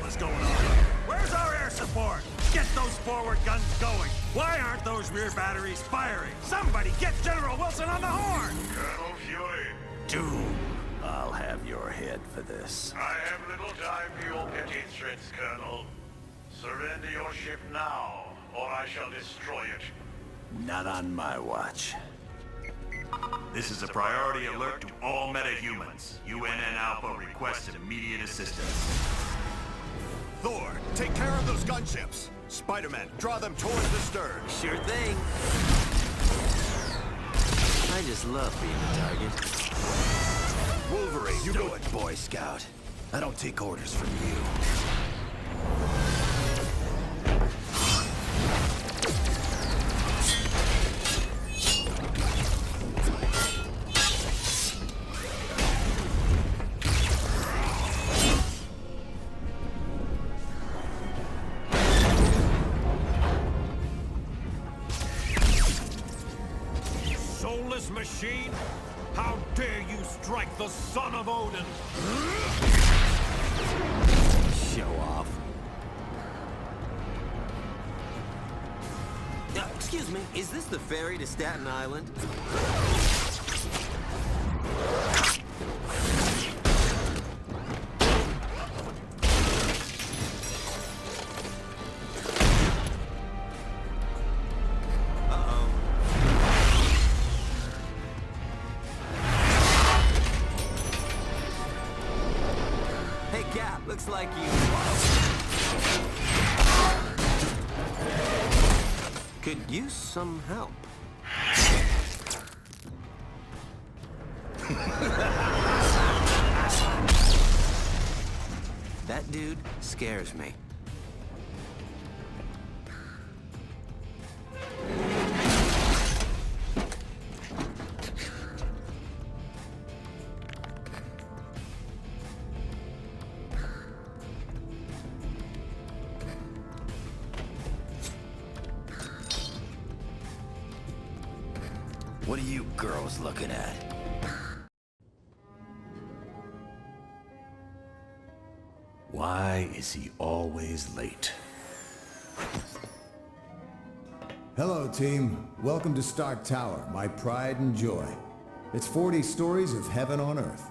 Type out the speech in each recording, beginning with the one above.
is going on? Where's our air support? Get those forward guns going. Why aren't those rear batteries firing? Somebody get General Wilson on the horn! Colonel Fury. Doom, I'll have your head for this. I have little time for your petty threats, Colonel. Surrender your ship now, or I shall destroy it. Not on my watch. This is a priority alert to all metahumans. UNN Alpha requests immediate assistance. Thor, take care of those gunships. Spider-Man, draw them towards the stern. Sure thing. I just love being a target. Wolverine, you Do go it, Boy Scout. I don't take orders from you. Soulless machine? How dare you strike the son of Odin? Show off. Excuse me, is this the ferry to Staten Island? Looks like you could use some help. That dude scares me. What are you girls looking at? Why is he always late? Hello, team. Welcome to Stark Tower, my pride and joy. It's 40 stories of heaven on Earth.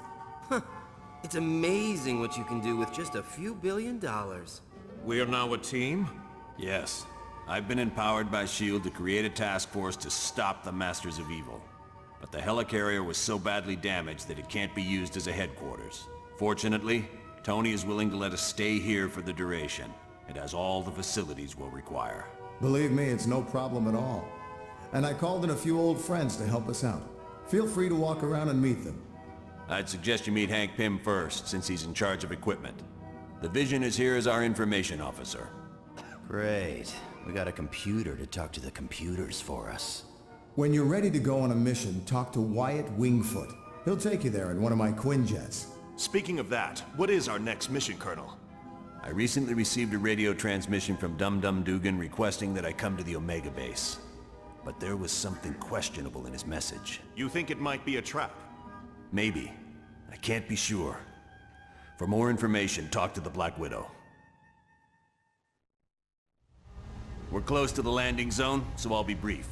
It's amazing what you can do with just a few $1 billion. We are now a team? Yes. I've been empowered by S.H.I.E.L.D. to create a task force to stop the Masters of Evil. But the helicarrier was so badly damaged that it can't be used as a headquarters. Fortunately, Tony is willing to let us stay here for the duration. It has all the facilities we'll require. Believe me, it's no problem at all. And I called in a few old friends to help us out. Feel free to walk around and meet them. I'd suggest you meet Hank Pym first, since he's in charge of equipment. The Vision is here as our information officer. Great. We got a computer to talk to the computers for us. When you're ready to go on a mission, talk to Wyatt Wingfoot. He'll take you there in one of my Quinjets. Speaking of that, what is our next mission, Colonel? I recently received a radio transmission from Dum Dum Dugan requesting that I come to the Omega base. But there was something questionable in his message. You think it might be a trap? Maybe. I can't be sure. For more information, talk to the Black Widow. We're close to the landing zone, so I'll be brief.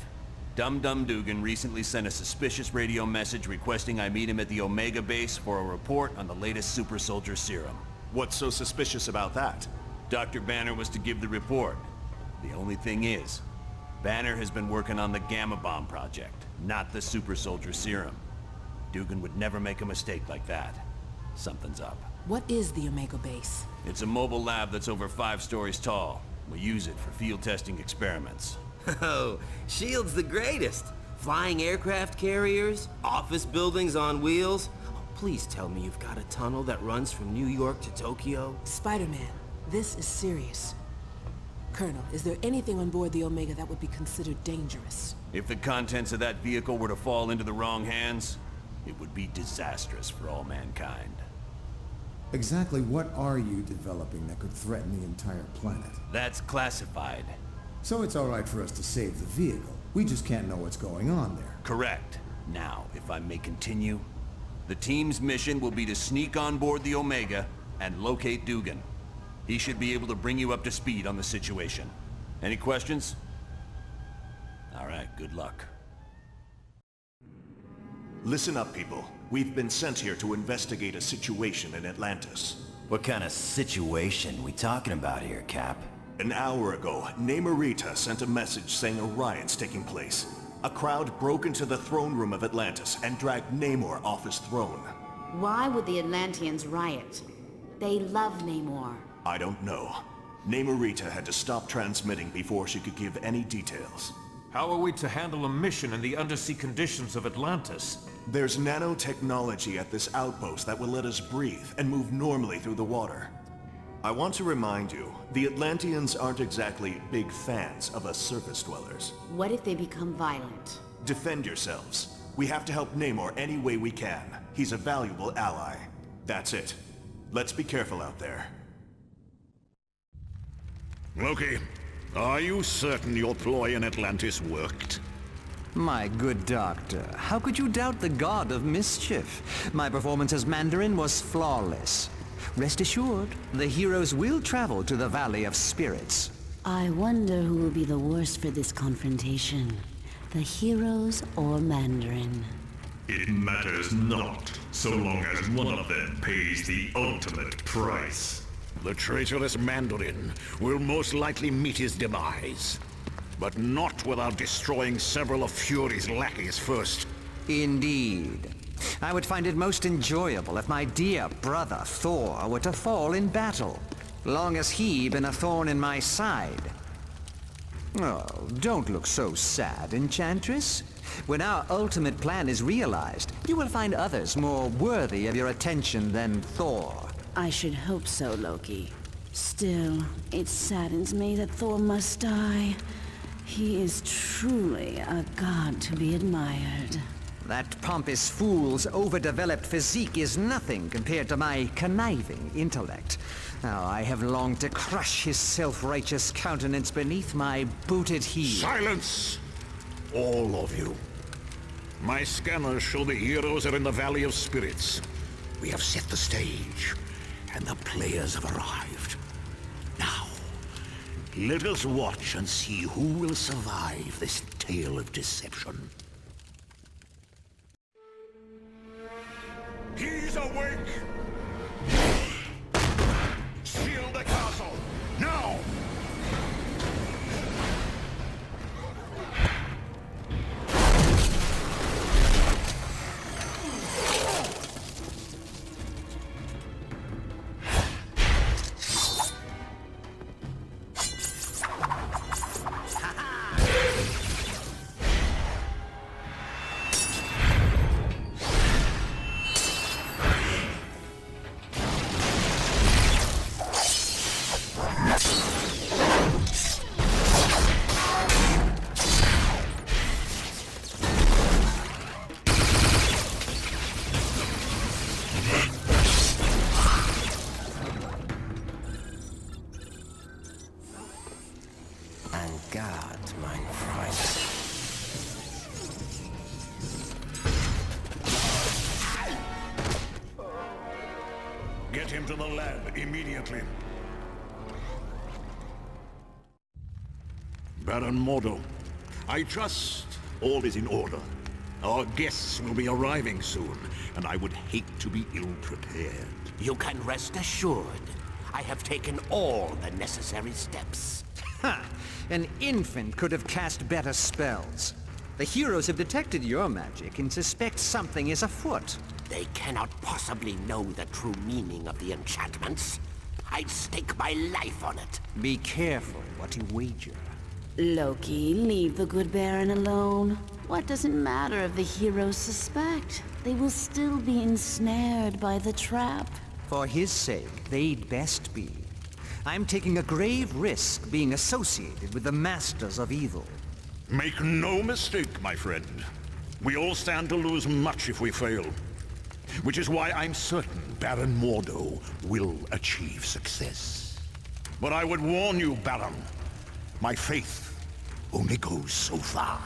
Dum Dum Dugan recently sent a suspicious radio message requesting I meet him at the Omega base for a report on the latest super soldier serum. What's so suspicious about that? Dr. Banner was to give the report. The only thing is, Banner has been working on the Gamma Bomb project, not the super soldier serum. Dugan would never make a mistake like that. Something's up. What is the Omega base? It's a mobile lab that's over 5 stories tall. We use it for field testing experiments. Oh, S.H.I.E.L.D's the greatest. Flying aircraft carriers, office buildings on wheels. Oh, please tell me you've got a tunnel that runs from New York to Tokyo. Spider-Man, this is serious. Colonel, is there anything on board the Omega that would be considered dangerous? If the contents of that vehicle were to fall into the wrong hands, it would be disastrous for all mankind. Exactly what are you developing that could threaten the entire planet? That's classified. So it's all right for us to save the vehicle. We just can't know what's going on there. Correct. Now, if I may continue, the team's mission will be to sneak on board the Omega and locate Dugan. He should be able to bring you up to speed on the situation. Any questions? All right, good luck. Listen up, people. We've been sent here to investigate a situation in Atlantis. What kind of situation we talking about here, Cap? An hour ago, Namorita sent a message saying a riot's taking place. A crowd broke into the throne room of Atlantis and dragged Namor off his throne. Why would the Atlanteans riot? They love Namor. I don't know. Namorita had to stop transmitting before she could give any details. How are we to handle a mission in the undersea conditions of Atlantis? There's nanotechnology at this outpost that will let us breathe and move normally through the water. I want to remind you, the Atlanteans aren't exactly big fans of us surface dwellers. What if they become violent? Defend yourselves. We have to help Namor any way we can. He's a valuable ally. That's it. Let's be careful out there. Loki, are you certain your ploy in Atlantis worked? My good doctor, how could you doubt the god of mischief? My performance as Mandarin was flawless. Rest assured, the heroes will travel to the Valley of Spirits. I wonder who will be the worst for this confrontation. The heroes or Mandarin? It matters not, so long as one of them pays the ultimate price. The traitorous Mandarin will most likely meet his demise. But not without destroying several of Fury's lackeys first. Indeed. I would find it most enjoyable if my dear brother Thor were to fall in battle, long as he been a thorn in my side. Oh, don't look so sad, Enchantress. When our ultimate plan is realized, you will find others more worthy of your attention than Thor. I should hope so, Loki. Still, it saddens me that Thor must die. He is truly a god to be admired. That pompous fool's overdeveloped physique is nothing compared to my conniving intellect. Now, I have longed to crush his self-righteous countenance beneath my booted heel. Silence! All of you. My scanners show the heroes are in the Valley of Spirits. We have set the stage, and the players have arrived. Now, let us watch and see who will survive this tale of deception. He's awake! Shield the castle! Now! Get him to the lab immediately. Baron Mordo, I trust all is in order. Our guests will be arriving soon, and I would hate to be ill-prepared. You can rest assured. I have taken all the necessary steps. Ha! An infant could have cast better spells. The heroes have detected your magic and suspect something is afoot. They cannot possibly know the true meaning of the enchantments. I'd stake my life on it. Be careful what you wager. Loki, leave the good Baron alone. What does it matter if the heroes suspect? They will still be ensnared by the trap. For his sake, they'd best be. I'm taking a grave risk being associated with the Masters of Evil. Make no mistake, my friend. We all stand to lose much if we fail. Which is why I'm certain Baron Mordo will achieve success. But I would warn you, Baron. My faith only goes so far.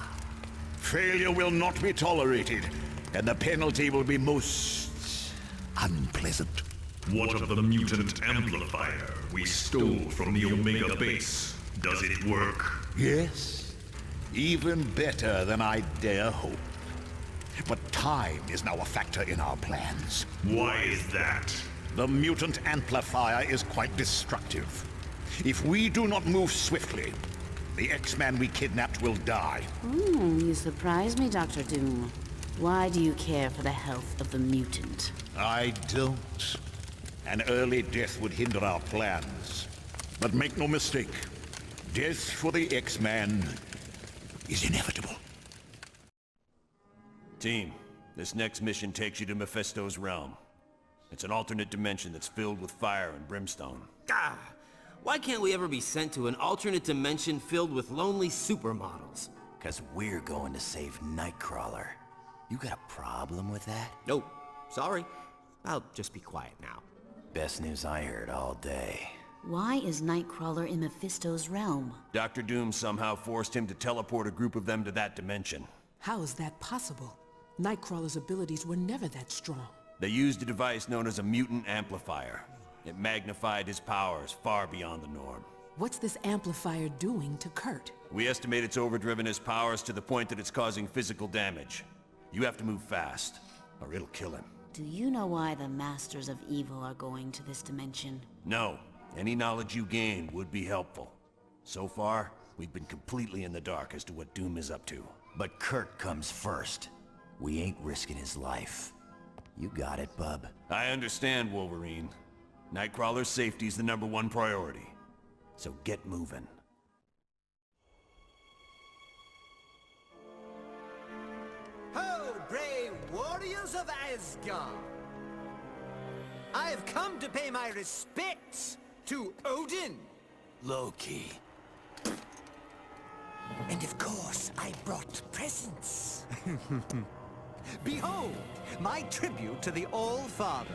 Failure will not be tolerated, and the penalty will be most unpleasant. What of the mutant amplifier we stole from the Omega base? Does it work? Yes. Even better than I dare hope. But time is now a factor in our plans. Why is that? The mutant amplifier is quite destructive. If we do not move swiftly, the X-Man we kidnapped will die. You surprise me, Dr. Doom. Why do you care for the health of the mutant? I don't. An early death would hinder our plans. But make no mistake, death for the X-Man is inevitable. Team, this next mission takes you to Mephisto's realm. It's an alternate dimension that's filled with fire and brimstone. Why can't we ever be sent to an alternate dimension filled with lonely supermodels? 'Cause we're going to save Nightcrawler. You got a problem with that? Nope. Sorry. I'll just be quiet now. Best news I heard all day. Why is Nightcrawler in Mephisto's realm? Dr. Doom somehow forced him to teleport a group of them to that dimension. How is that possible? Nightcrawler's abilities were never that strong. They used a device known as a mutant amplifier. It magnified his powers far beyond the norm. What's this amplifier doing to Kurt? We estimate it's overdriven his powers to the point that it's causing physical damage. You have to move fast, or it'll kill him. Do you know why the Masters of Evil are going to this dimension? No. Any knowledge you gain would be helpful. So far, we've been completely in the dark as to what Doom is up to. But Kurt comes first. We ain't risking his life. You got it, bub. I understand, Wolverine. Nightcrawler's safety's the #1 priority. So get moving. Ho, brave warriors of Asgard! I have come to pay my respects to Odin. Loki. And of course, I brought presents. Behold, my tribute to the All-Father.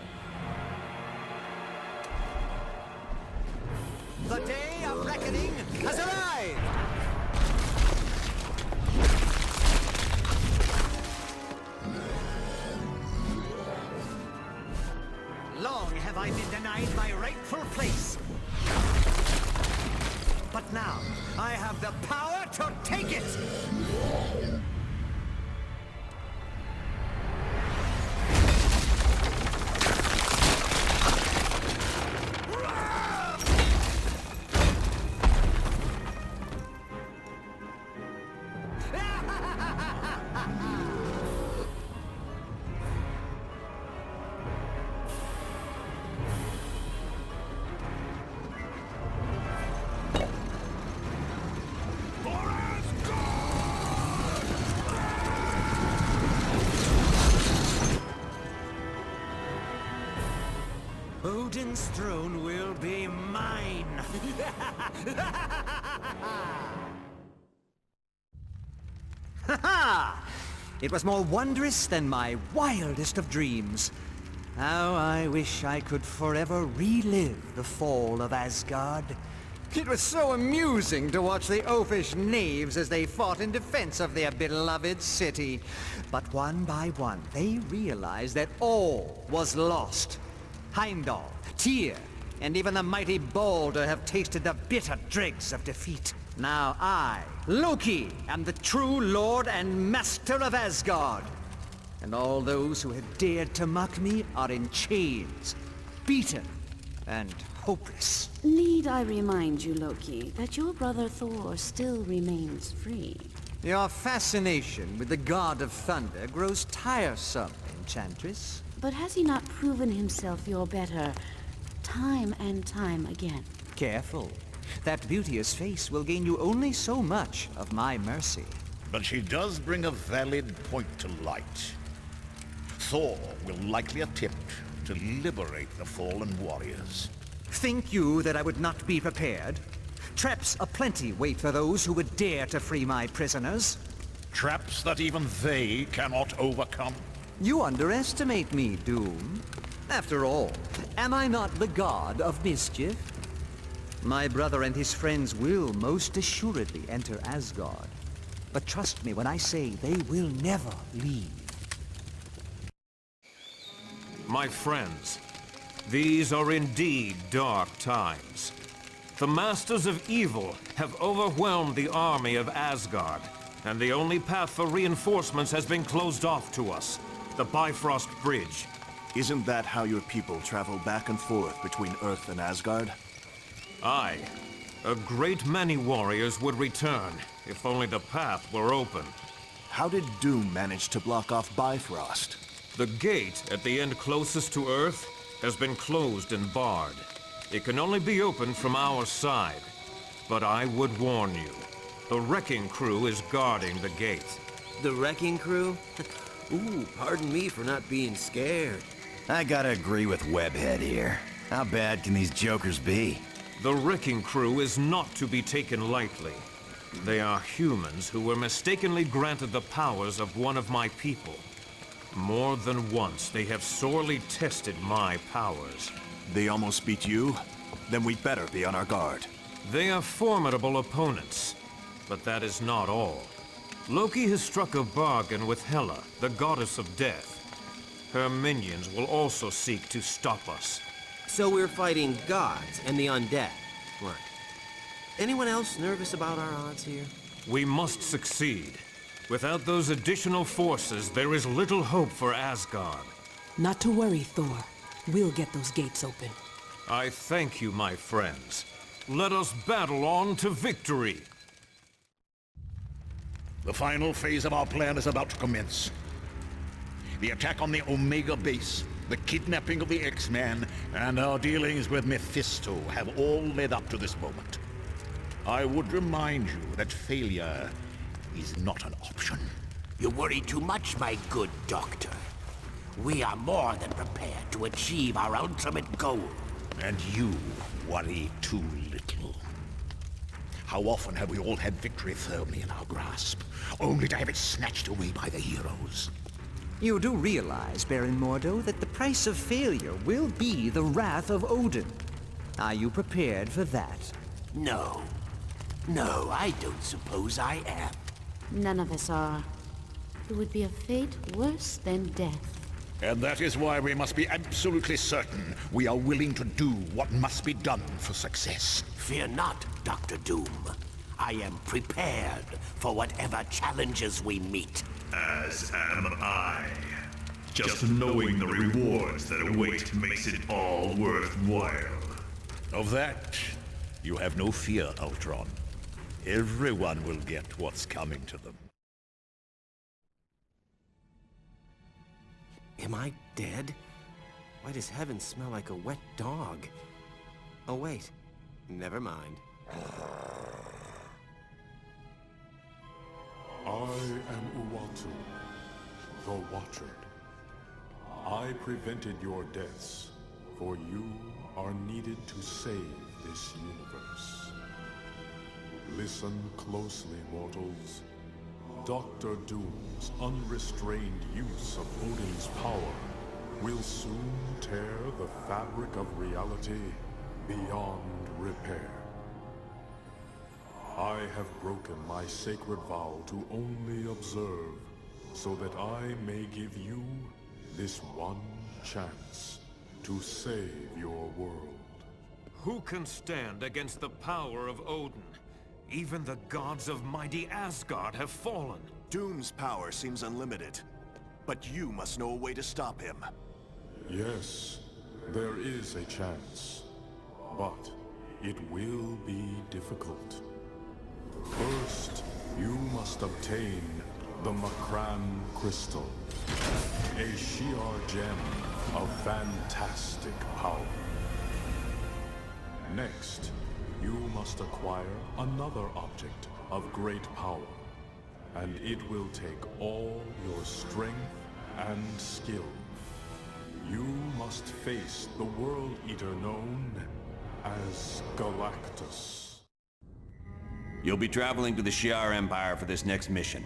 The day of reckoning has arrived! Long have I been denied my rightful place. But now, I have the power to take it! Odin's throne will be mine! Ha-ha! It was more wondrous than my wildest of dreams. How I wish I could forever relive the fall of Asgard. It was so amusing to watch the oafish knaves as they fought in defense of their beloved city. But one by one, they realized that all was lost. Heimdall, Tyr, and even the mighty Balder have tasted the bitter dregs of defeat. Now I, Loki, am the true Lord and Master of Asgard. And all those who had dared to mock me are in chains, beaten, and hopeless. Need I remind you, Loki, that your brother Thor still remains free? Your fascination with the god of thunder grows tiresome, Enchantress. But has he not proven himself your better time and time again? Careful. That beauteous face will gain you only so much of my mercy. But she does bring a valid point to light. Thor will likely attempt to liberate the fallen warriors. Think you that I would not be prepared? Traps aplenty wait for those who would dare to free my prisoners. Traps that even they cannot overcome. You underestimate me, Doom. After all, am I not the god of mischief? My brother and his friends will most assuredly enter Asgard. But trust me when I say they will never leave. My friends, These are indeed dark times. The Masters of Evil have overwhelmed the army of Asgard, and the only path for reinforcements has been closed off to us. The Bifrost Bridge. Isn't that how your people travel back and forth between Earth and Asgard? Aye. A great many warriors would return, if only the path were open. How did Doom manage to block off Bifrost? The gate at the end closest to Earth has been closed and barred. It can only be opened from our side. But I would warn you, the Wrecking Crew is guarding the gate. The Wrecking Crew? Ooh, pardon me for not being scared. I gotta agree with Webhead here. How bad can these jokers be? The Wrecking Crew is not to be taken lightly. They are humans who were mistakenly granted the powers of one of my people. More than once, they have sorely tested my powers. They almost beat you? Then we'd better be on our guard. They are formidable opponents, but that is not all. Loki has struck a bargain with Hela, the goddess of death. Her minions will also seek to stop us. So we're fighting gods and the undead. Right. Anyone else nervous about our odds here? We must succeed. Without those additional forces, there is little hope for Asgard. Not to worry, Thor. We'll get those gates open. I thank you, my friends. Let us battle on to victory. The final phase of our plan is about to commence. The attack on the Omega base, the kidnapping of the X-Man, and our dealings with Mephisto have all led up to this moment. I would remind you that failure is not an option. You worry too much, my good doctor. We are more than prepared to achieve our ultimate goal. And you worry too little. How often have we all had victory firmly in our grasp, only to have it snatched away by the heroes? You do realize, Baron Mordo, that the price of failure will be the wrath of Odin. Are you prepared for that? No. No, I don't suppose I am. None of us are. It would be a fate worse than death. And that is why we must be absolutely certain we are willing to do what must be done for success. Fear not, Dr. Doom. I am prepared for whatever challenges we meet. As am I. Just knowing the rewards that await makes it all worthwhile. Of that, you have no fear, Ultron. Everyone will get what's coming to them. Am I dead? Why does heaven smell like a wet dog? Oh wait, never mind. I am Uatu, the Watcher. I prevented your deaths, for you are needed to save this universe. Listen closely, mortals. Dr. Doom's unrestrained use of Odin's power will soon tear the fabric of reality beyond repair. I have broken my sacred vow to only observe, so that I may give you this one chance to save your world. Who can stand against the power of Odin? Even the gods of mighty Asgard have fallen. Doom's power seems unlimited, but you must know a way to stop him. Yes, there is a chance, but it will be difficult. First, you must obtain the Makran Crystal, a Shi'ar gem of fantastic power. Next, you must acquire another object of great power, and it will take all your strength and skill. You must face the World Eater known as Galactus. You'll be traveling to the Shi'ar Empire for this next mission.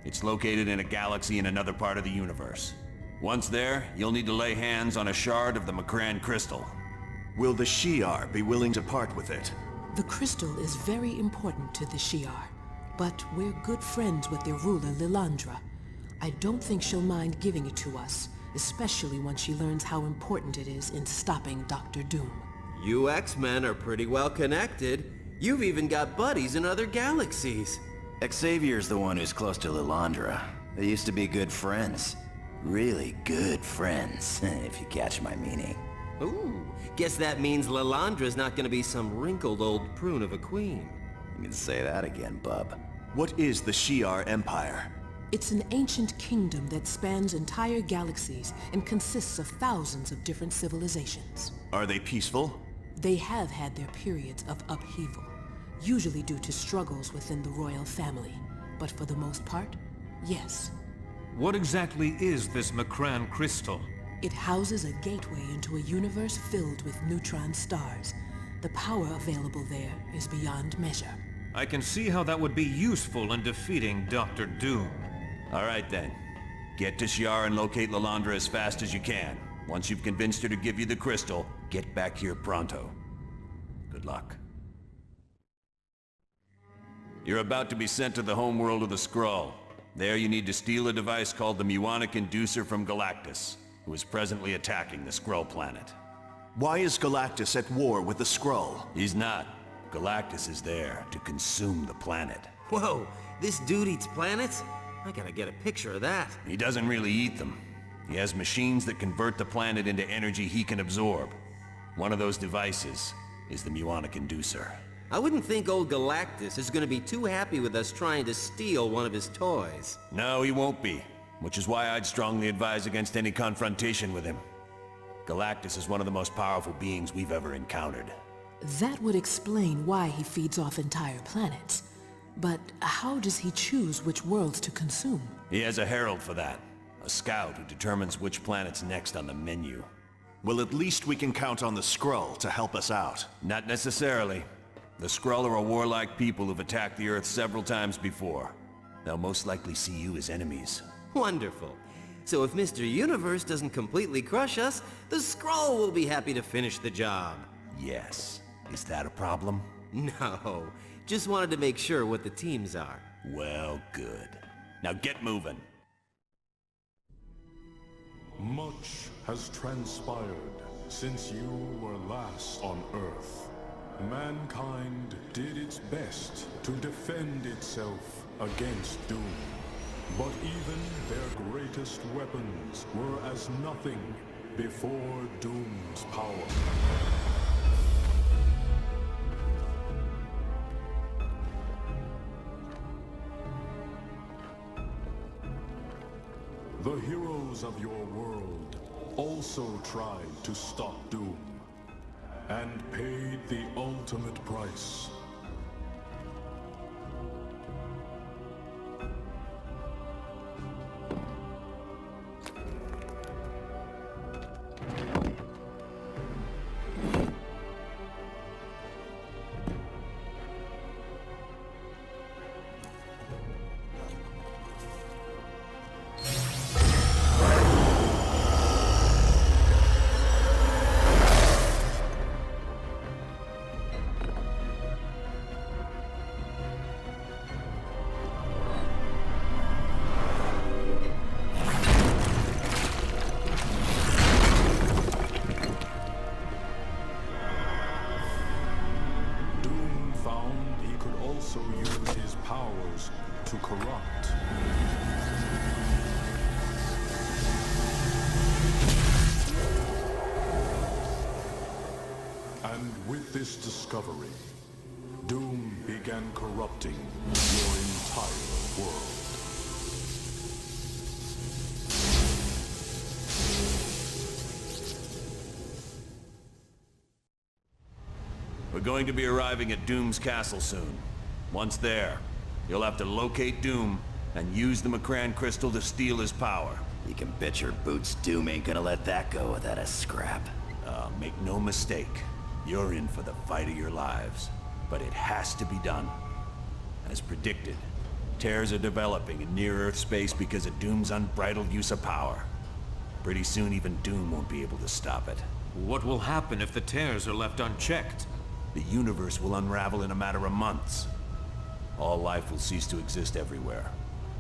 It's located in a galaxy in another part of the universe. Once there, you'll need to lay hands on a shard of the Makran Crystal. Will the Shi'ar be willing to part with it? The crystal is very important to the Shi'ar, but we're good friends with their ruler, Lilandra. I don't think she'll mind giving it to us, especially once she learns how important it is in stopping Dr. Doom. You X-Men are pretty well connected. You've even got buddies in other galaxies. Xavier's the one who's close to Lilandra. They used to be good friends. Really good friends, if you catch my meaning. Ooh, guess that means Lilandra's not gonna be some wrinkled old prune of a queen. You can say that again, bub. What is the Shi'ar Empire? It's an ancient kingdom that spans entire galaxies and consists of thousands of different civilizations. Are they peaceful? They have had their periods of upheaval, usually due to struggles within the royal family. But for the most part, yes. What exactly is this Macran crystal? It houses a gateway into a universe filled with neutron stars. The power available there is beyond measure. I can see how that would be useful in defeating Dr. Doom. All right then. Get to Shi'ar and locate Lilandra as fast as you can. Once you've convinced her to give you the crystal, get back here pronto. Good luck. You're about to be sent to the homeworld of the Skrull. There you need to steal a device called the Muonic Inducer from Galactus, who is presently attacking the Skrull planet. Why is Galactus at war with the Skrull? He's not. Galactus is there to consume the planet. Whoa, this dude eats planets? I gotta get a picture of that. He doesn't really eat them. He has machines that convert the planet into energy he can absorb. One of those devices is the Muonic Inducer. I wouldn't think old Galactus is gonna be too happy with us trying to steal one of his toys. No, he won't be. Which is why I'd strongly advise against any confrontation with him. Galactus is one of the most powerful beings we've ever encountered. That would explain why he feeds off entire planets. But how does he choose which worlds to consume? He has a herald for that. A scout who determines which planet's next on the menu. Well, at least we can count on the Skrull to help us out. Not necessarily. The Skrull are a warlike people who've attacked the Earth several times before. They'll most likely see you as enemies. Wonderful. So if Mr. Universe doesn't completely crush us, the Skrull will be happy to finish the job. Yes. Is that a problem? No. Just wanted to make sure what the teams are. Well, good. Now get moving. Much has transpired since you were last on Earth. Mankind did its best to defend itself against Doom. But even their greatest weapons were as nothing before Doom's power. The heroes of your world also tried to stop Doom, and paid the ultimate price. To corrupt. And with this discovery, Doom began corrupting your entire world. We're going to be arriving at Doom's castle soon. Once there, you'll have to locate Doom and use the Macran crystal to steal his power. You can bet your boots Doom ain't gonna let that go without a scrap. Make no mistake. You're in for the fight of your lives. But it has to be done. As predicted, tears are developing in near-Earth space because of Doom's unbridled use of power. Pretty soon even Doom won't be able to stop it. What will happen if the tears are left unchecked? The universe will unravel in a matter of months. All life will cease to exist everywhere.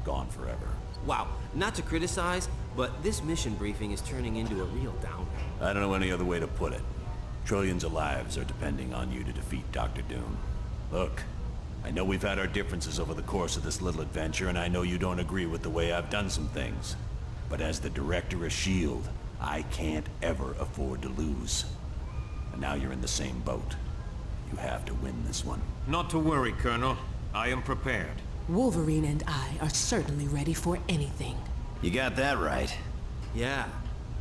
Gone forever. Wow, not to criticize, But this mission briefing is turning into a real downer. I don't know any other way to put it. Trillions of lives are depending on you to defeat Dr. Doom. Look, I know we've had our differences over the course of this little adventure, and I know you don't agree with the way I've done some things. But as the director of S.H.I.E.L.D., I can't ever afford to lose. And now you're in the same boat. You have to win this one. Not to worry, Colonel. I am prepared. Wolverine and I are certainly ready for anything. You got that right. Yeah,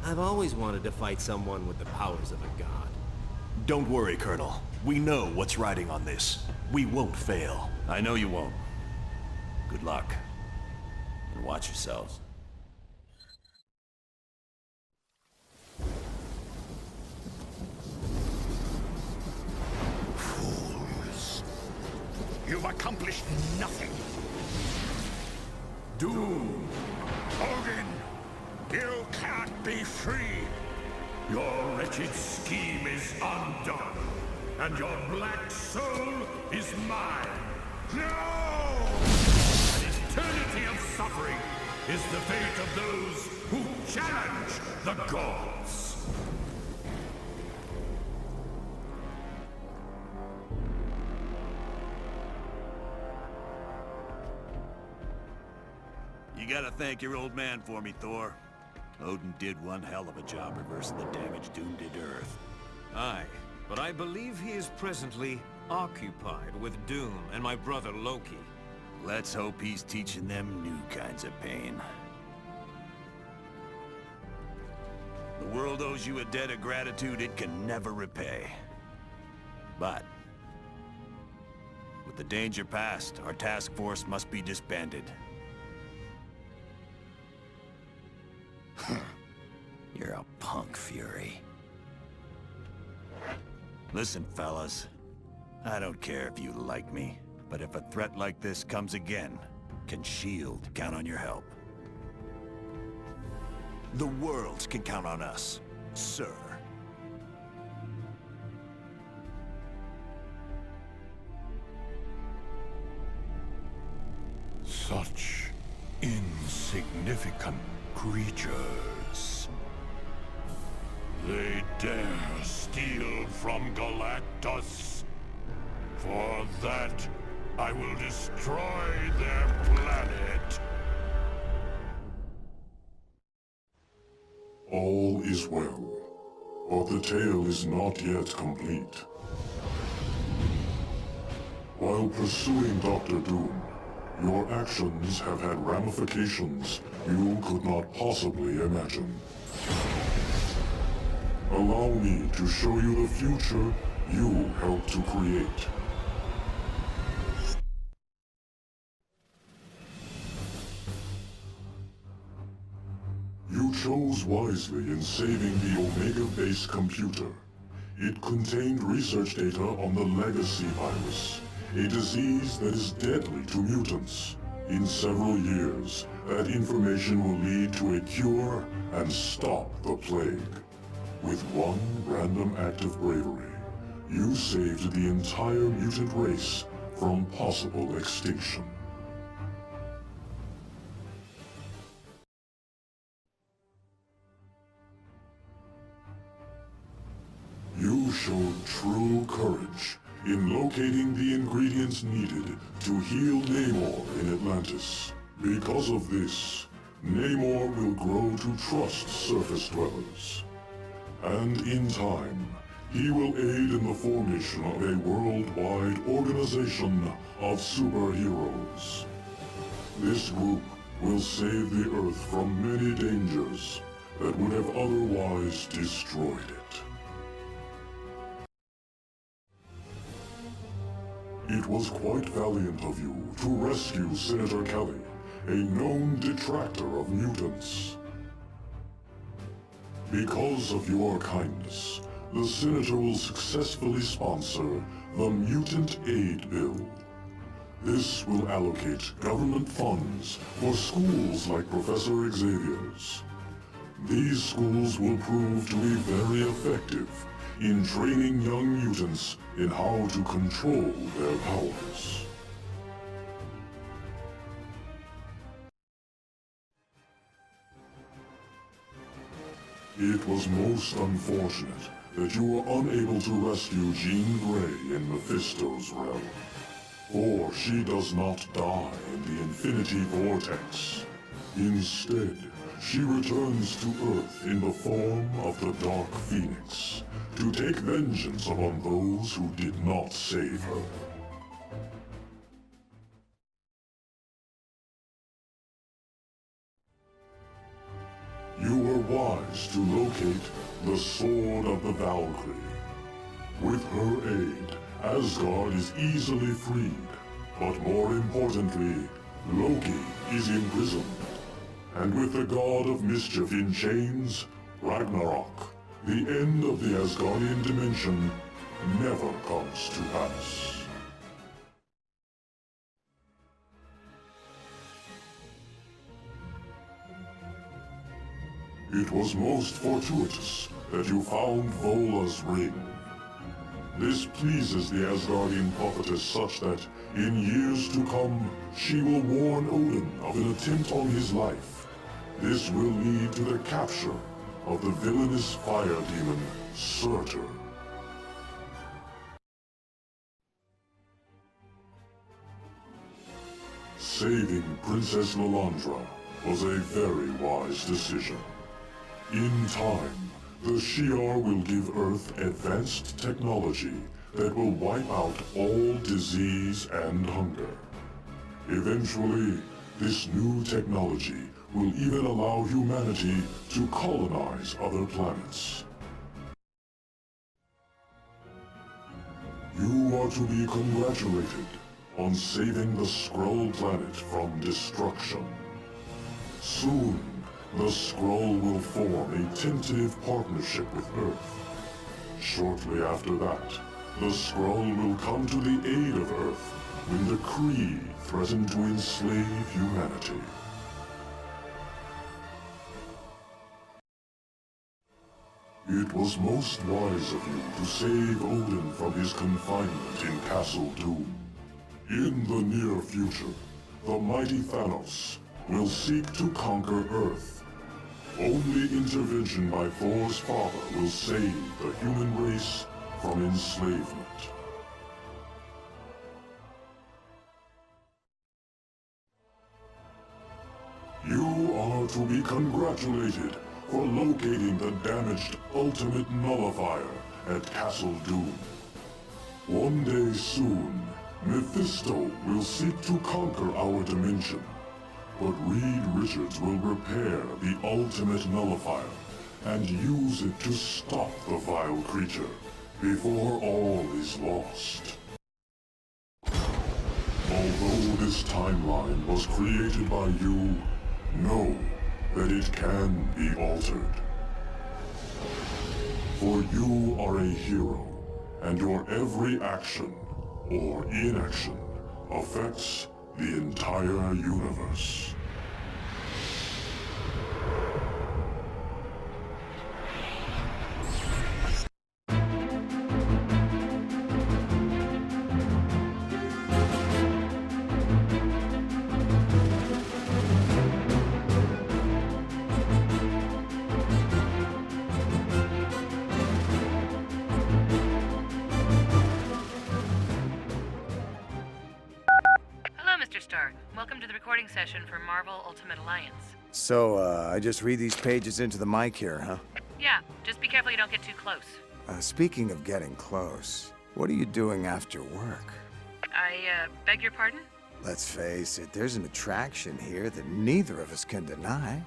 I've always wanted to fight someone with the powers of a god. Don't worry, Colonel. We know what's riding on this. We won't fail. I know you won't. Good luck. And watch yourselves. Fools. You've accomplished nothing. Doom. Hogan. You can't be free. Your wretched scheme is undone, and your black soul is mine. No! An eternity of suffering is the fate of those who challenge the gods. You gotta thank your old man for me, Thor. Odin did one hell of a job reversing the damage Doom did to Earth. Aye, but I believe he is presently occupied with Doom and my brother Loki. Let's hope he's teaching them new kinds of pain. The world owes you a debt of gratitude it can never repay. But with the danger past, our task force must be disbanded. You're a punk, Fury. Listen, fellas. I don't care if you like me, but if a threat like this comes again, can S.H.I.E.L.D. count on your help? The world can count on us, sir. Such insignificant creatures. They dare steal from Galactus. For that, I will destroy their planet. All is well, but the tale is not yet complete. While pursuing Dr. Doom, your actions have had ramifications you could not possibly imagine. Allow me to show you the future you helped to create. You chose wisely in saving the Omega Base computer. It contained research data on the Legacy virus, a disease that is deadly to mutants. In several years, that information will lead to a cure and stop the plague. With one random act of bravery, you saved the entire mutant race from possible extinction. You showed true courage in locating the ingredients needed to heal Namor in Atlantis. Because of this, Namor will grow to trust surface dwellers. And in time, he will aid in the formation of a worldwide organization of superheroes. This group will save the Earth from many dangers that would have otherwise destroyed it. It was quite valiant of you to rescue Senator Kelly, a known detractor of mutants. Because of your kindness, the Senator will successfully sponsor the Mutant Aid Bill. This will allocate government funds for schools like Professor Xavier's. These schools will prove to be very effective in training young mutants in how to control their powers. It was most unfortunate that you were unable to rescue Jean Grey in Mephisto's realm. For she does not die in the Infinity Vortex. Instead, she returns to Earth in the form of the Dark Phoenix, to take vengeance upon those who did not save her. You were wise to locate the Sword of the Valkyrie. With her aid, Asgard is easily freed, but more importantly, Loki is imprisoned. And with the God of Mischief in chains, Ragnarok, the end of the Asgardian dimension, never comes to pass. It was most fortuitous that you found Vola's ring. This pleases the Asgardian prophetess such that, in years to come, she will warn Odin of an attempt on his life. This will lead to the capture of the villainous fire demon, Surtur. Saving Princess Lilandra was a very wise decision. In time, the Shi'ar will give Earth advanced technology that will wipe out all disease and hunger. Eventually, this new technology will even allow humanity to colonize other planets. You are to be congratulated on saving the Skrull planet from destruction. Soon, the Skrull will form a tentative partnership with Earth. Shortly after that, the Skrull will come to the aid of Earth when the Kree threaten to enslave humanity. It was most wise of you to save Odin from his confinement in Castle Doom. In the near future, the mighty Thanos will seek to conquer Earth. Only intervention by Thor's father will save the human race from enslavement. You are to be congratulated for locating the damaged Ultimate Nullifier at Castle Doom. One day soon, Mephisto will seek to conquer our dimension. But Reed Richards will repair the Ultimate Nullifier and use it to stop the vile creature before all is lost. Although this timeline was created by you, know that it can be altered. For you are a hero, and your every action, or inaction, affects the entire universe. Welcome to the recording session for Marvel Ultimate Alliance. So, I just read these pages into the mic here, huh? Yeah, just be careful you don't get too close. Speaking of getting close, what are you doing after work? I beg your pardon? Let's face it, there's an attraction here that neither of us can deny.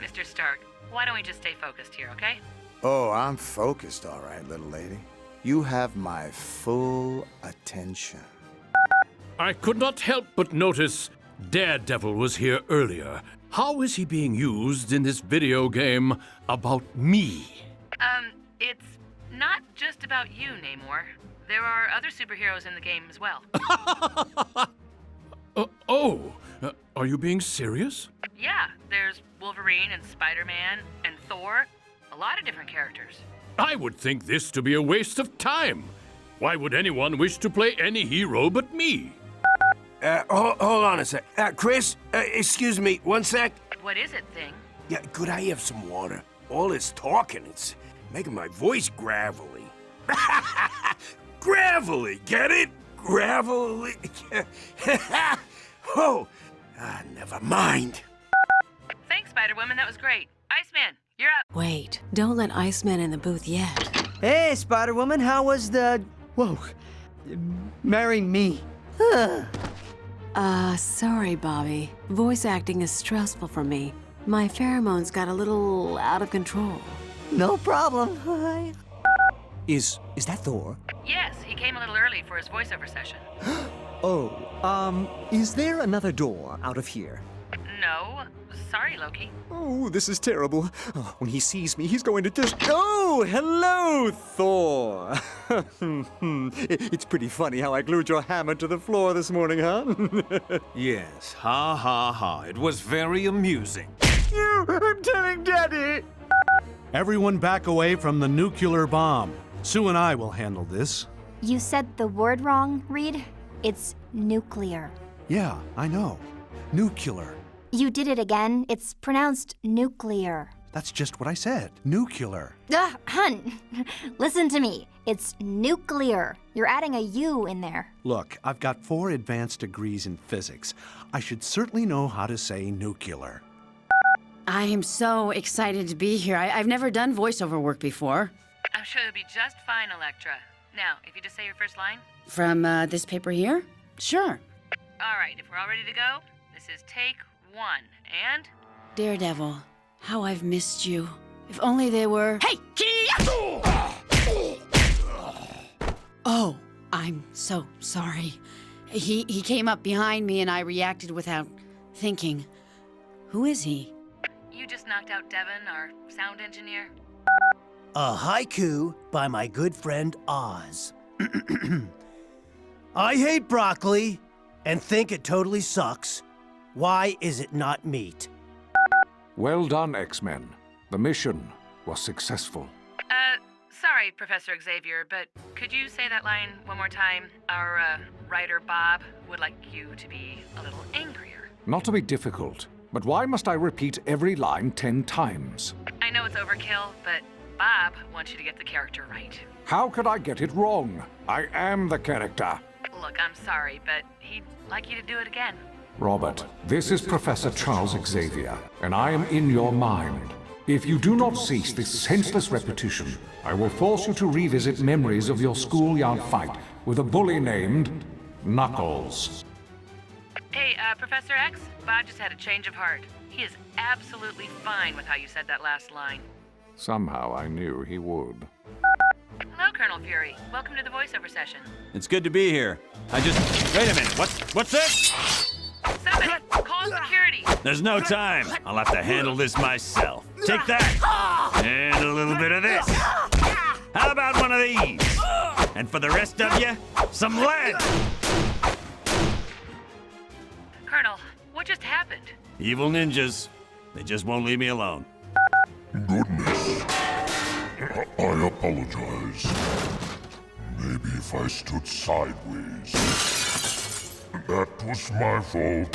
Mr. Stark, why don't we just stay focused here, okay? Oh, I'm focused, all right, little lady. You have my full attention. I could not help but notice Daredevil was here earlier. How is he being used in this video game about me? It's not just about you, Namor. There are other superheroes in the game as well. Are you being serious? Yeah, there's Wolverine and Spider-Man and Thor. A lot of different characters. I would think this to be a waste of time. Why would anyone wish to play any hero but me? Hold on a sec. Chris, excuse me, one sec. What is it, Thing? Yeah, could I have some water? All this talking, it's making my voice gravelly. Gravelly, get it? Gravelly. Oh, never mind. Thanks, Spider-Woman. That was great. Iceman, you're up. Wait, don't let Iceman in the booth yet. Hey, Spider-Woman, how was the... Whoa. Marrying me. Sorry, Bobby. Voice acting is stressful for me. My pheromones got a little out of control. No problem. Is that Thor? Yes, he came a little early for his voiceover session. Is there another door out of here? No. Sorry, Loki. Oh, this is terrible. Oh, when he sees me, he's going to just... Oh, hello, Thor. It's pretty funny how I glued your hammer to the floor this morning, huh? Yes, ha ha ha. It was very amusing. I'm telling Daddy. Everyone back away from the nuclear bomb. Sue and I will handle this. You said the word wrong, Reed. It's nuclear. Yeah, I know. Nuclear. You did it again. It's pronounced nuclear. That's just what I said. Nuclear. Hun, listen to me. It's nuclear. You're adding a U in there. Look, I've got 4 advanced degrees in physics. I should certainly know how to say nuclear. I am so excited to be here. I've never done voiceover work before. I'm sure you'll be just fine, Elektra. Now, if you just say your first line. From this paper here? Sure. All right, if we're all ready to go, this is take 1, and... Daredevil, how I've missed you. If only they were... Hey, Oh, I'm so sorry. He came up behind me and I reacted without thinking. Who is he? You just knocked out Devin, our sound engineer. A haiku by my good friend Oz. I hate broccoli and think it totally sucks. Why is it not meat? Well done, X-Men. The mission was successful. Sorry, Professor Xavier, but could you say that line one more time? Our, writer Bob would like you to be a little angrier. Not to be difficult, but why must I repeat every line 10 times? I know it's overkill, but Bob wants you to get the character right. How could I get it wrong? I am the character. Look, I'm sorry, but he'd like you to do it again. Robert, this is Professor Charles Xavier, and I am in your mind. If you do not cease this senseless repetition, I will force you to revisit memories of your schoolyard fight with a bully named Knuckles. Hey, Professor X, Bob just had a change of heart. He is absolutely fine with how you said that last line. Somehow I knew he would. Hello, Colonel Fury. Welcome to the voiceover session. It's good to be here. Wait a minute, what's this? Somebody, call security. There's no time. I'll have to handle this myself. Take that! And a little bit of this. How about one of these? And for the rest of you, some lead! Colonel, what just happened? Evil ninjas. They just won't leave me alone. Goodness. I apologize. Maybe if I stood sideways. That was my fault.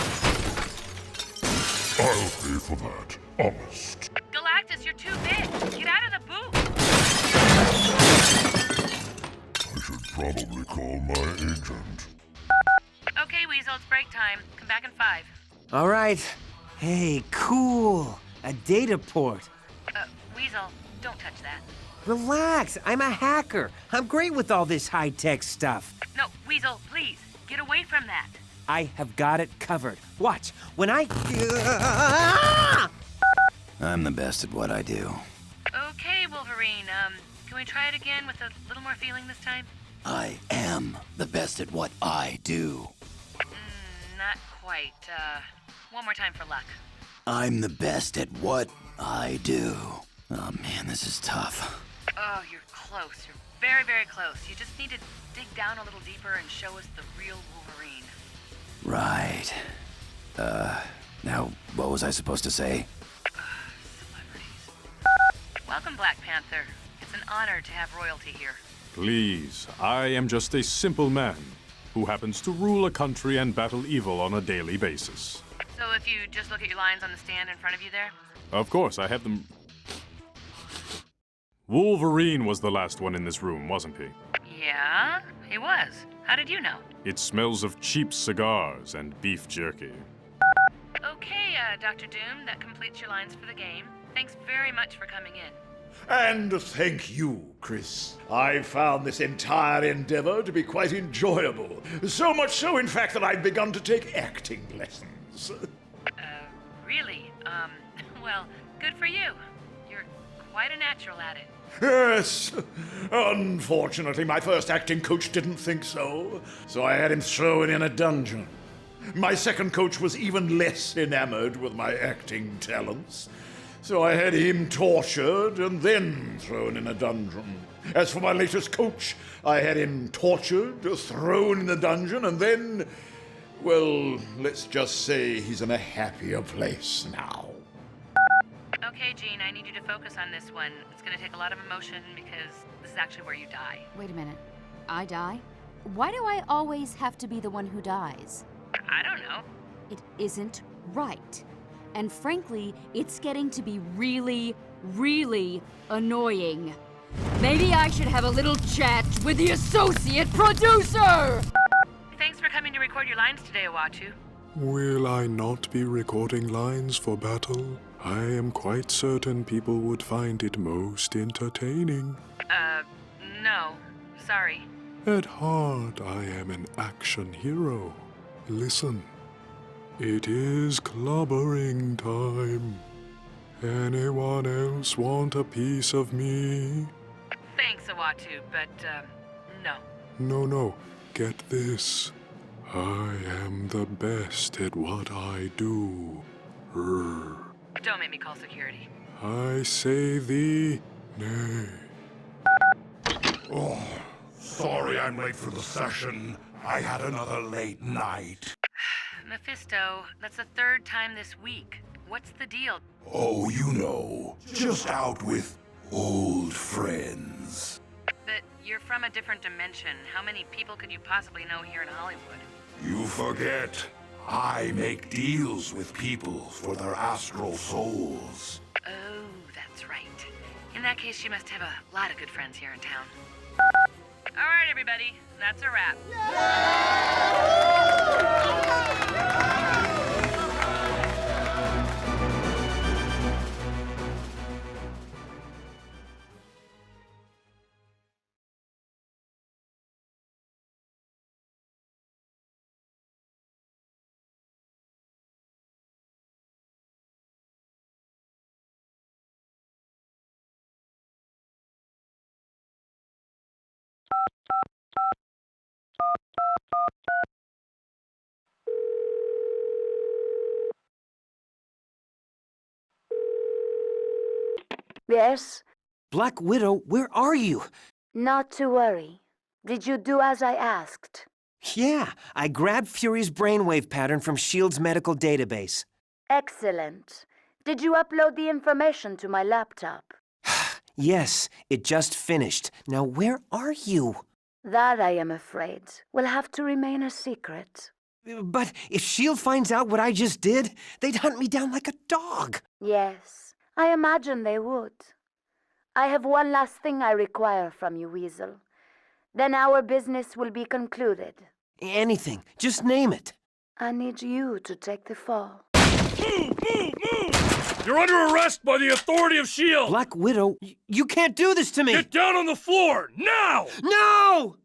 I'll pay for that, honest. Galactus, you're too big. Get out of the booth. I should probably call my agent. Okay, Weasel, it's break time. Come back in 5. All right. Hey, cool. A data port. Weasel, don't touch that. Relax. I'm a hacker. I'm great with all this high-tech stuff. No, Weasel, please. Get away from that. I have got it covered. Watch. When I... I'm the best at what I do. Okay, Wolverine. Can we try it again with a little more feeling this time? I am the best at what I do. Not quite. One more time for luck. I'm the best at what I do. Oh man, this is tough. Oh, you're close. You're very, very close. You just need to dig down a little deeper and show us the real Wolverine. Right. Now, what was I supposed to say? Welcome, Black Panther. It's an honor to have royalty here. Please, I am just a simple man who happens to rule a country and battle evil on a daily basis. So if you just look at your lines on the stand in front of you there? Of course, I have them Wolverine was the last one in this room, wasn't he? Yeah, he was. How did you know? It smells of cheap cigars and beef jerky. Okay, Dr. Doom, that completes your lines for the game. Thanks very much for coming in. And thank you, Chris. I found this entire endeavor to be quite enjoyable. So much so, in fact, that I've begun to take acting lessons. Really? Well, good for you. You're quite a natural at it. Yes. Unfortunately, my first acting coach didn't think so, so I had him thrown in a dungeon. My second coach was even less enamored with my acting talents, so I had him tortured and then thrown in a dungeon. As for my latest coach, I had him tortured, thrown in a dungeon, and then, well, let's just say he's in a happier place now. Okay, Jean, I need you to focus on this one. It's gonna take a lot of emotion because this is actually where you die. Wait a minute. I die? Why do I always have to be the one who dies? I don't know. It isn't right. And frankly, it's getting to be really, really annoying. Maybe I should have a little chat with the associate producer! Thanks for coming to record your lines today, Awatu. Will I not be recording lines for battle? I am quite certain people would find it most entertaining. No. Sorry. At heart, I am an action hero. Listen, it is clobbering time. Anyone else want a piece of me? Thanks, Awatu, but, no. No, get this. I am the best at what I do. Don't make me call security. I say thee nay. Oh, sorry I'm late for the session. I had another late night. Mephisto, that's the third time this week. What's the deal? Oh, you know, just out with old friends. But you're from a different dimension. How many people could you possibly know here in Hollywood? You forget. I make deals with people for their astral souls. Oh, that's right. In that case, you must have a lot of good friends here in town. All right, everybody. That's a wrap. Yes? Black Widow, where are you? Not to worry. Did you do as I asked? Yeah, I grabbed Fury's brainwave pattern from S.H.I.E.L.D.'s medical database. Excellent. Did you upload the information to my laptop? Yes, it just finished. Now where are you? That, I am afraid, will have to remain a secret. But if S.H.I.E.L.D. finds out what I just did, they'd hunt me down like a dog. Yes, I imagine they would. I have one last thing I require from you, Weasel. Then our business will be concluded. Anything. Just name it. I need you to take the fall. You're under arrest by the authority of S.H.I.E.L.D. Black Widow, you can't do this to me! Get down on the floor, now! No!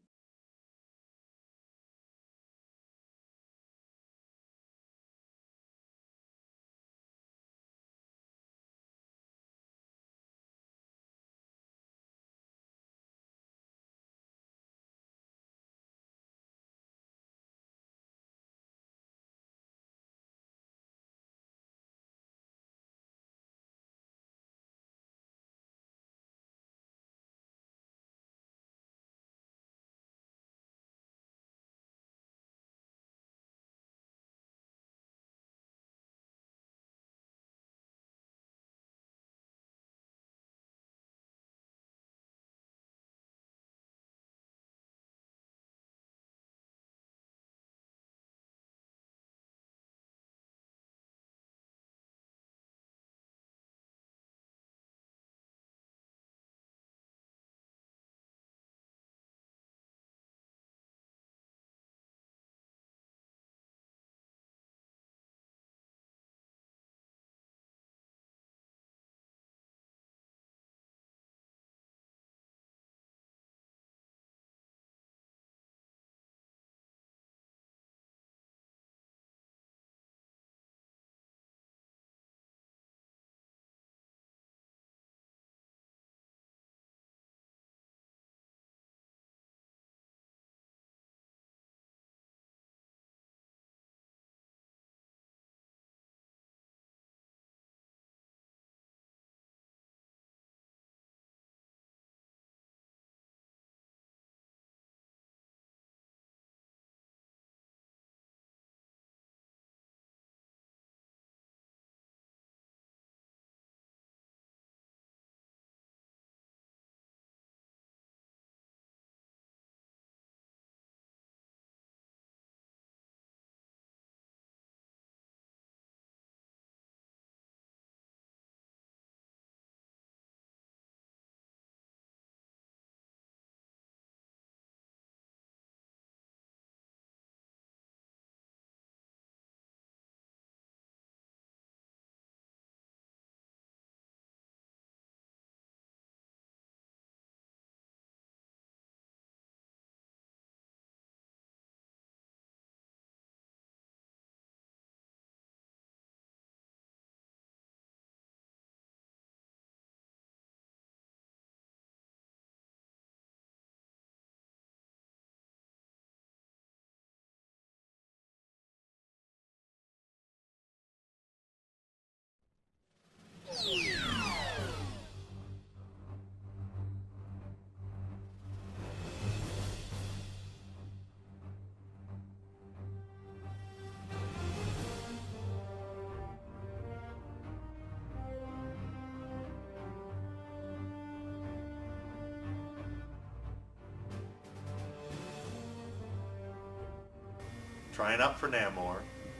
trying out for Namor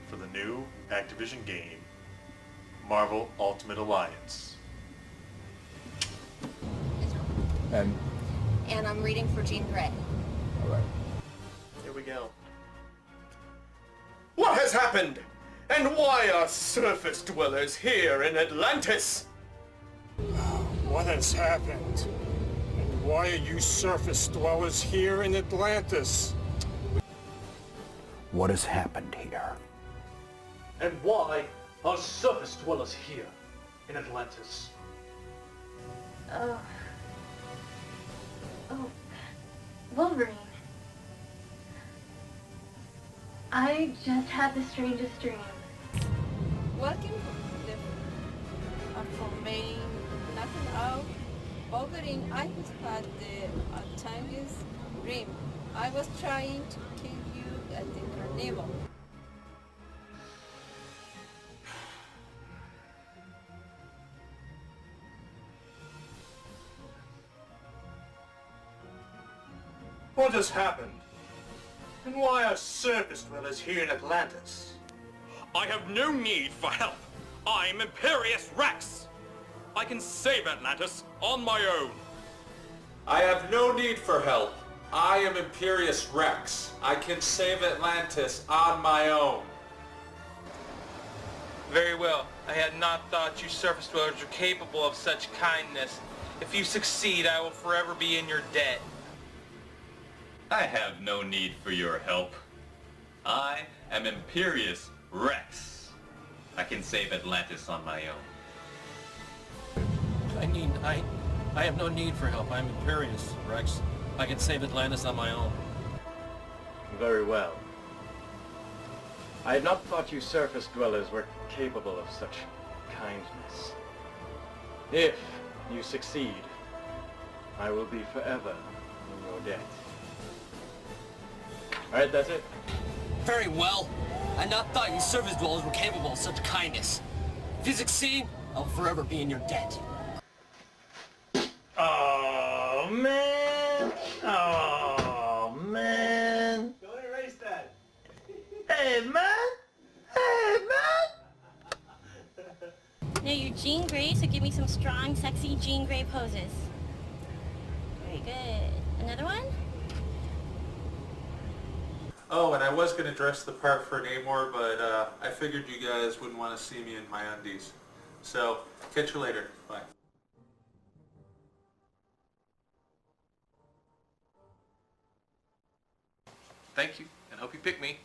for the new Activision game, Marvel Ultimate Alliance. And I'm reading for Jean Grey. Alright. Here we go. What has happened? And why are surface dwellers here in Atlantis? What has happened? And why are you surface dwellers here in Atlantis? What has happened here? And why are surface dwellers here in Atlantis? Oh, Wolverine. I just had the strangest dream. Working for me, nothing out. Wolverine, I just had the Chinese dream. I was trying to kill you at the carnival. What has happened? And why are surface dwellers here in Atlantis? I have no need for help. I'm Imperious Rex. I can save Atlantis on my own. I have no need for help. I am Imperious Rex. I can save Atlantis on my own. Very well. I had not thought you surface dwellers were capable of such kindness. If you succeed, I will forever be in your debt. I have no need for your help. I am Imperious Rex. I can save Atlantis on my own. I have no need for help. I'm Imperious Rex. I can save Atlantis on my own. Very well. I had not thought you surface dwellers were capable of such kindness. If you succeed, I will be forever in your debt. Alright, that's it. Very well. I had not thought you surface dwellers were capable of such kindness. If you succeed, I'll forever be in your debt. Oh man! Oh man! Go and erase that. Hey man! Hey man! Now you're Jean Grey, so give me some strong, sexy Jean Grey poses. Very good. Another one? Oh, and I was going to dress the part for Namor, but I figured you guys wouldn't want to see me in my undies. So, catch you later. Bye. Thank you, and hope you pick me.